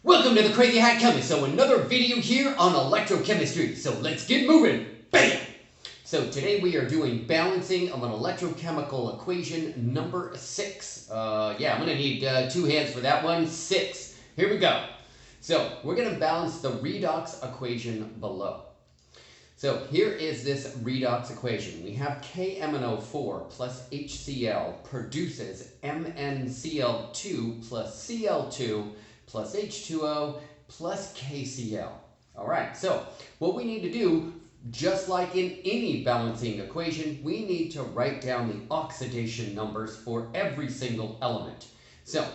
Welcome to the Crazy Hat Chemist. So another video here on electrochemistry. So let's get moving. Bam! So today we are doing balancing of an electrochemical equation number 6. I'm going to need 2 hands for that one. 6. Here we go. So we're going to balance the redox equation below. So here is this redox equation. We have KMnO4 plus HCl produces MnCl2 plus Cl2 plus H2O plus KCl. All right, so what we need to do, just like in any balancing equation, we need to write down the oxidation numbers for every single element. So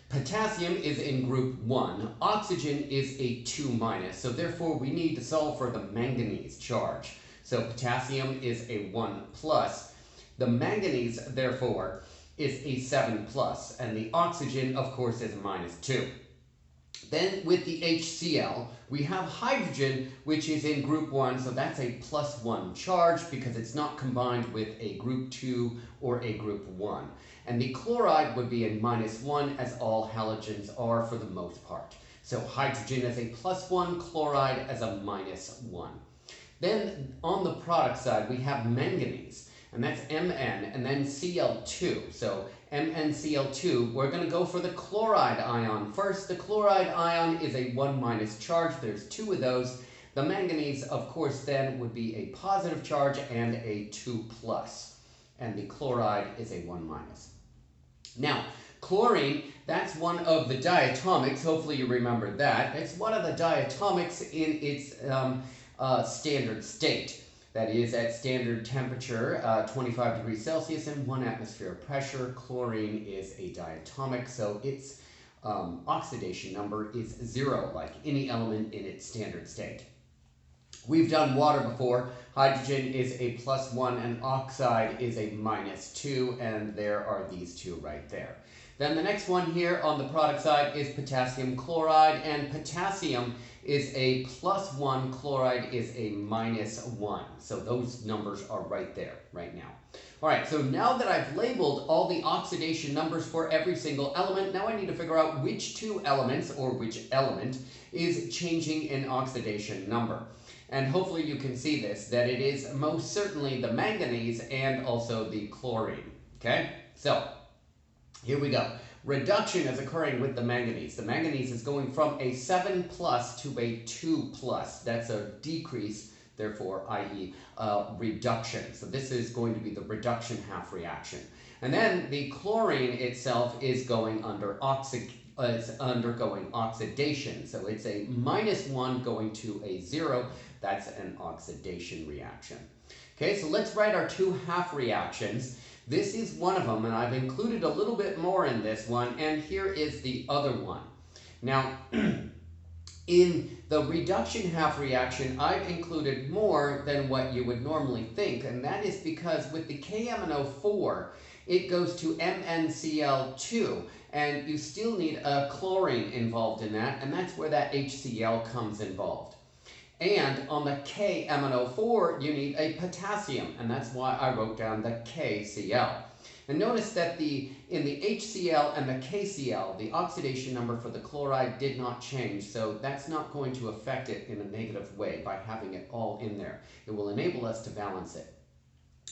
potassium is in group 1, oxygen is a 2-, so therefore we need to solve for the manganese charge. So potassium is a 1+, the manganese therefore is a 7+, and the oxygen of course is a -2. Then with the HCl, we have hydrogen, which is in group 1, so that's a +1 charge because it's not combined with a group 2 or a group 1. And the chloride would be a -1, as all halogens are for the most part. So hydrogen is a +1, chloride as a -1. Then on the product side, we have manganese, and that's Mn, and then Cl2. So MnCl2, we're going to go for the chloride ion first. The chloride ion is a 1- charge. There's 2 of those. The manganese, of course, then would be a positive charge and a 2+. And the chloride is a 1-. Now, chlorine, that's one of the diatomics. Hopefully you remember that. It's one of the diatomics in its standard state. That is at standard temperature, 25 degrees Celsius and 1 atmosphere pressure. Chlorine is a diatomic, so its oxidation number is 0, like any element in its standard state. We've done water before. Hydrogen is a +1 and oxide is a -2, and there are these 2 right there. Then the next one here on the product side is potassium chloride, and potassium is a +1, chloride is a -1. So those numbers are right there, right now. All right, so now that I've labeled all the oxidation numbers for every single element, now I need to figure out which 2 elements, or which element, is changing in oxidation number. And hopefully you can see this, that it is most certainly the manganese and also the chlorine, okay? So, here we go. Reduction is occurring with the manganese. The manganese is going from a 7+ to a 2+. That's a decrease, therefore, i.e. reduction. So this is going to be the reduction half reaction. And then the chlorine itself is going undergoing oxidation. So it's a -1 going to a 0. That's an oxidation reaction. Okay, so let's write our 2 half reactions. This is one of them, and I've included a little bit more in this one, and here is the other one. Now, in the reduction half reaction, I've included more than what you would normally think, and that is because with the KMnO4, it goes to MnCl2, and you still need a chlorine involved in that, and that's where that HCl comes involved. And on the KMnO4, you need a potassium, and that's why I wrote down the KCl. And notice that in the HCl and the KCl, the oxidation number for the chloride did not change, so that's not going to affect it in a negative way by having it all in there. It will enable us to balance it.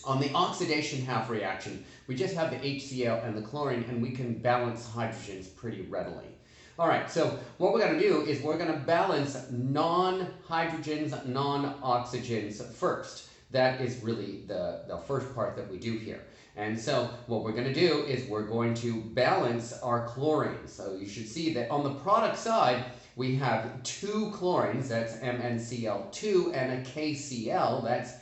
On the oxidation half reaction, we just have the HCl and the chlorine, and we can balance hydrogens pretty readily. All right, so what we're going to do is we're going to balance non-hydrogens, non-oxygens first. That is really the first part that we do here. And so what we're going to do is we're going to balance our chlorines. So you should see that on the product side, we have 2 chlorines, that's MnCl2, and a KCl, that's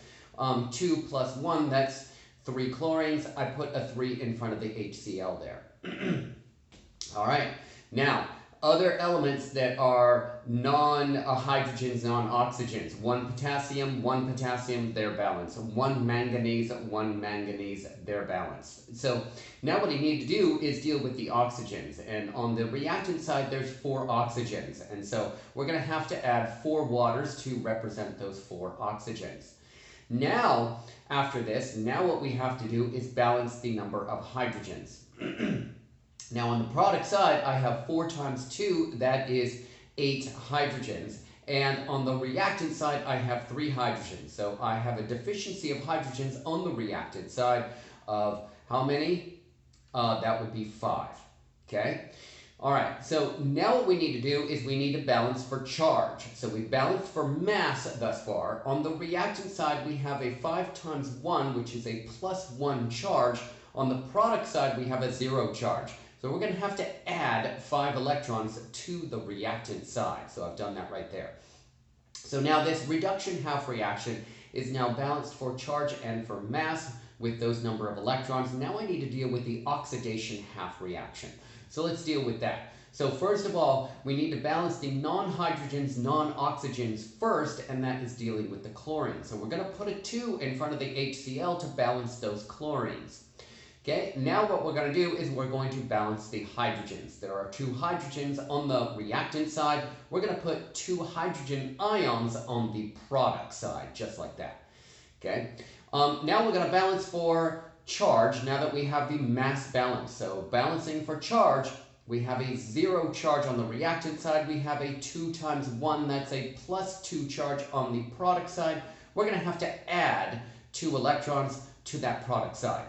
2 + 1, that's 3 chlorines. I put a 3 in front of the HCl there. All right, now, other elements that are non-hydrogens, non-oxygens. 1 potassium, they're balanced. 1 manganese, they're balanced. So now what you need to do is deal with the oxygens. And on the reactant side, there's 4 oxygens. And so we're going to have to add 4 waters to represent those 4 oxygens. Now, after this, now what we have to do is balance the number of hydrogens. Now on the product side, I have 4 times 2, that is 8 hydrogens. And on the reactant side, I have 3 hydrogens. So I have a deficiency of hydrogens on the reactant side of how many? That would be 5. Okay? All right, so now what we need to do is we need to balance for charge. So we balanced for mass thus far. On the reactant side, we have a 5 times 1, which is a +1 charge. On the product side, we have a 0 charge. So we're going to have to add 5 electrons to the reactant side. So I've done that right there. So now this reduction half reaction is now balanced for charge and for mass with those number of electrons. Now I need to deal with the oxidation half reaction. So let's deal with that. So first of all, we need to balance the non-hydrogens, non-oxygens first, and that is dealing with the chlorine. So we're going to put a 2 in front of the HCl to balance those chlorines. Okay, now what we're going to do is we're going to balance the hydrogens. There are 2 hydrogens on the reactant side. We're going to put 2 hydrogen ions on the product side, just like that. Okay, now we're going to balance for charge now that we have the mass balance. So balancing for charge, we have a 0 charge on the reactant side. We have a 2 times 1, that's a +2 charge on the product side. We're going to have to add 2 electrons to that product side.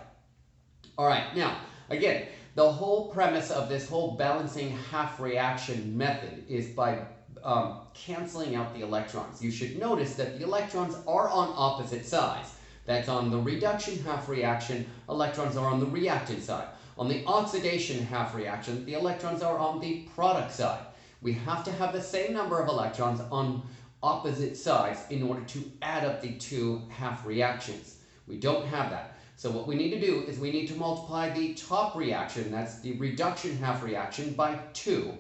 All right, now, again, the whole premise of this whole balancing half reaction method is by canceling out the electrons. You should notice that the electrons are on opposite sides. That's on the reduction half reaction, electrons are on the reactant side. On the oxidation half reaction, the electrons are on the product side. We have to have the same number of electrons on opposite sides in order to add up the 2 half reactions. We don't have that. So what we need to do is we need to multiply the top reaction, that's the reduction half reaction, by 2,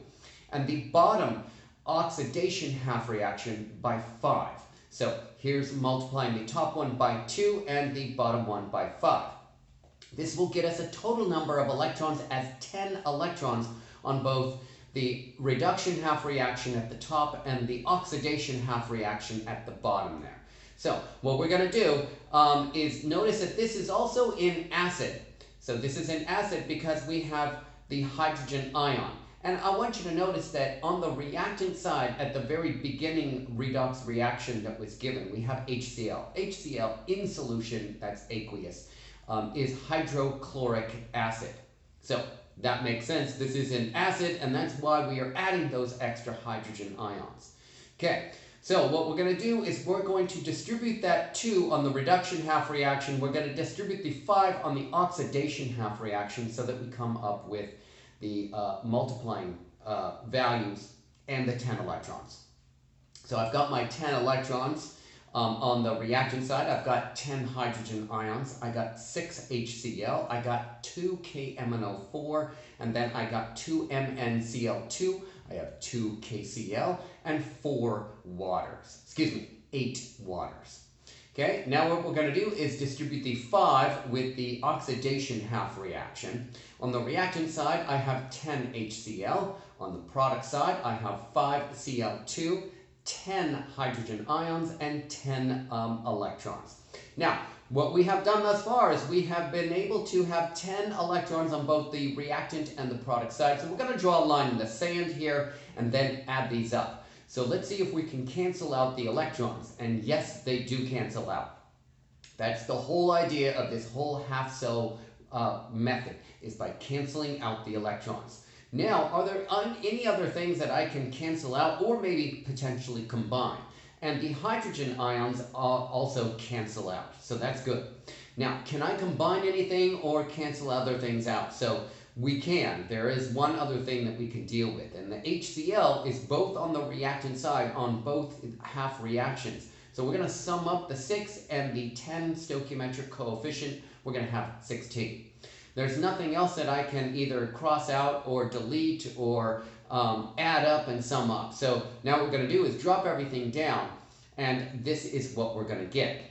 and the bottom oxidation half reaction by 5. So here's multiplying the top one by 2 and the bottom one by 5. This will get us a total number of electrons as 10 electrons on both the reduction half reaction at the top and the oxidation half reaction at the bottom there. So what we're going to do is notice that this is also in acid. So this is in acid because we have the hydrogen ion. And I want you to notice that on the reactant side, at the very beginning redox reaction that was given, we have HCl. HCl in solution, that's aqueous, is hydrochloric acid. So that makes sense. This is an acid, and that's why we are adding those extra hydrogen ions. Okay. So what we're going to do is we're going to distribute that 2 on the reduction half reaction. We're going to distribute the 5 on the oxidation half reaction so that we come up with the multiplying values and the 10 electrons. So I've got my 10 electrons on the reactant side. I've got 10 hydrogen ions. I got 6 HCl. I got 2 KMnO4, and then I got 2 MnCl2. I have 2 KCl and 4 waters. Excuse me, 8 waters. Okay, now what we're going to do is distribute the 5 with the oxidation half reaction. On the reactant side, I have 10 HCl. On the product side, I have 5 Cl2, 10 hydrogen ions, and 10 electrons. Now, what we have done thus far is we have been able to have 10 electrons on both the reactant and the product side. So we're going to draw a line in the sand here and then add these up. So let's see if we can cancel out the electrons. And yes, they do cancel out. That's the whole idea of this whole half cell method, is by canceling out the electrons. Now, are there any other things that I can cancel out or maybe potentially combine? And the hydrogen ions also cancel out, so that's good. Now, can I combine anything or cancel other things out? So we can. There is one other thing that we can deal with, and the HCl is both on the reactant side on both half reactions. So we're going to sum up the 6 and the 10 stoichiometric coefficient. We're going to have 16. There's nothing else that I can either cross out or delete or add up and sum up. So now what we're going to do is drop everything down, and this is what we're going to get.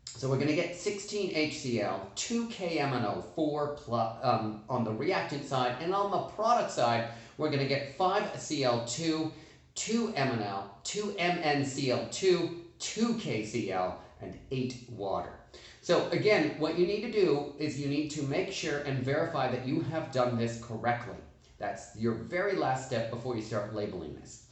So we're going to get 16 HCl, 2 KMnO4 on the reactant side, and on the product side, we're going to get 5 Cl2, 2 MnL, 2 MnCl2, 2 KCl, and 8 water. So again, what you need to do is you need to make sure and verify that you have done this correctly. That's your very last step before you start labeling this.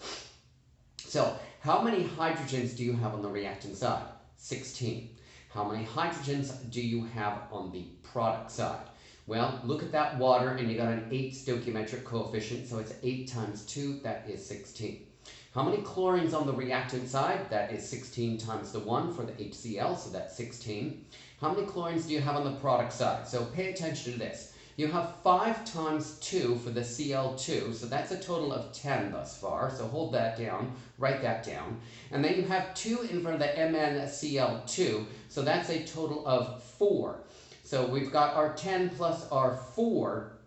So how many hydrogens do you have on the reactant side? 16. How many hydrogens do you have on the product side? Well, look at that water, and you got an 8 stoichiometric coefficient, so it's 8 times 2, that is 16. How many chlorines on the reactant side? That is 16 times the 1 for the HCl, so that's 16. How many chlorines do you have on the product side? So pay attention to this. You have 5 times 2 for the Cl2, so that's a total of 10 thus far. So hold that down, write that down. And then you have 2 in front of the MnCl2, so that's a total of 4. So we've got our 10 plus our 4,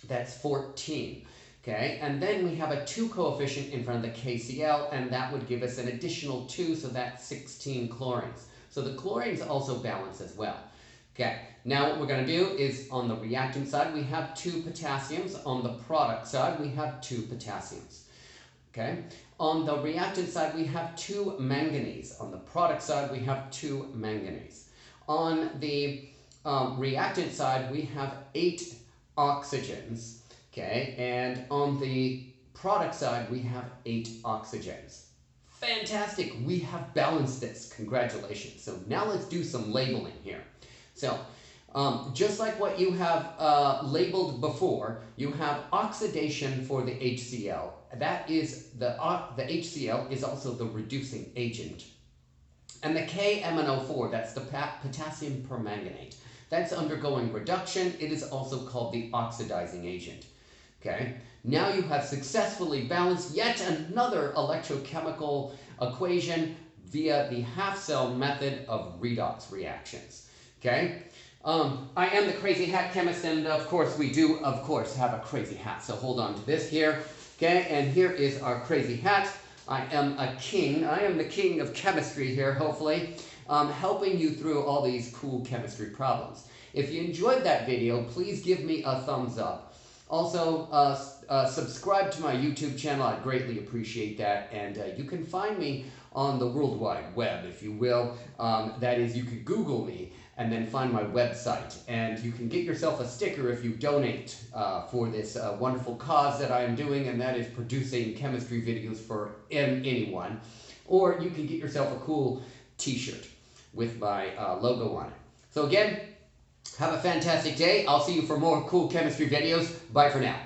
that's 14. Okay, and then we have a 2 coefficient in front of the KCl, and that would give us an additional 2, so that's 16 chlorines. So the chlorines also balance as well. Okay, now what we're going to do is on the reactant side we have 2 potassiums, on the product side we have 2 potassiums. Okay, on the reactant side we have 2 manganese, on the product side we have 2 manganese. On the reactant side we have 8 oxygens, okay, and on the product side we have 8 oxygens. Fantastic, we have balanced this, congratulations. So now let's do some labeling here. So, just like what you have labeled before, you have oxidation for the HCl. That is, the HCl is also the reducing agent. And the KMnO4, that's the potassium permanganate. That's undergoing reduction. It is also called the oxidizing agent. Okay, now you have successfully balanced yet another electrochemical equation via the half-cell method of redox reactions. Okay, I am the crazy hat chemist, and of course we do, of course, have a crazy hat. So hold on to this here. Okay, and here is our crazy hat. I am a king. I am the king of chemistry here, hopefully, helping you through all these cool chemistry problems. If you enjoyed that video, please give me a thumbs up. Also, subscribe to my YouTube channel. I'd greatly appreciate that. And you can find me on the World Wide Web, if you will. That is, you could Google me and then find my website. And you can get yourself a sticker if you donate for this wonderful cause that I am doing, and that is producing chemistry videos for anyone. Or you can get yourself a cool t-shirt with my logo on it. So again, have a fantastic day. I'll see you for more cool chemistry videos. Bye for now.